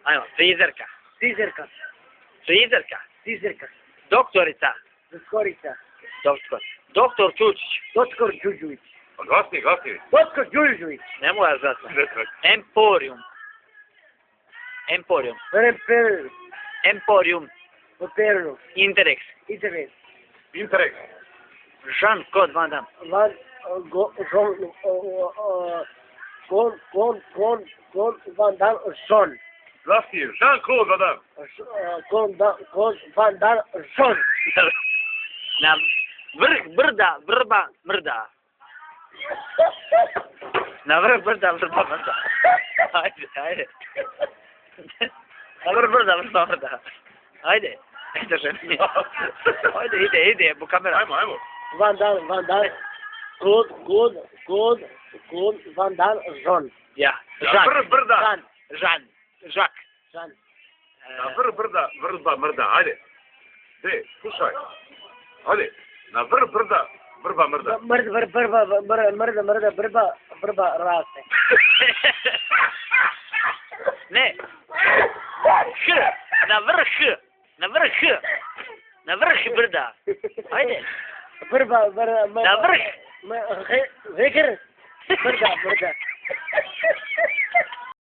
Ajmo, frizerka. Frizerka. Frizerka. Frizerka. Doktorica. Doktorica. Doktor. Doktor Čučić. Doktor Đuđuvić. Glasni. Doktor Đuđuvić. Ne moja zlatna. Emporium. Emporium. Reper. Emporium. Operu. Interex. Internet. Interex. Jean-Claude Van Damme. Van. Kon. Van Damme. Son. Glasni. Jean-Claude Van Damme. Kon Van Damme. Son. Na vrh brda, vrba, mrda. Na vrh brda, vrba, mrda. Ajde. Na vrh brda, vrba, mrda. Ajde. Ajde, ženi. Ajde, ide, bu kamera. Ajmo. Van Damme. Kon Van Damme. Zon. Ja. Na vrh brda. Žak. Na vrh brda, vrba, mrda. Ajde. Slušaj. Ajde. Na vrh brda, vrba, mrda. Brba, raste. Ne. H. Na vrh brda. Ajde. Brba, Na vrh. Vekr. Brda.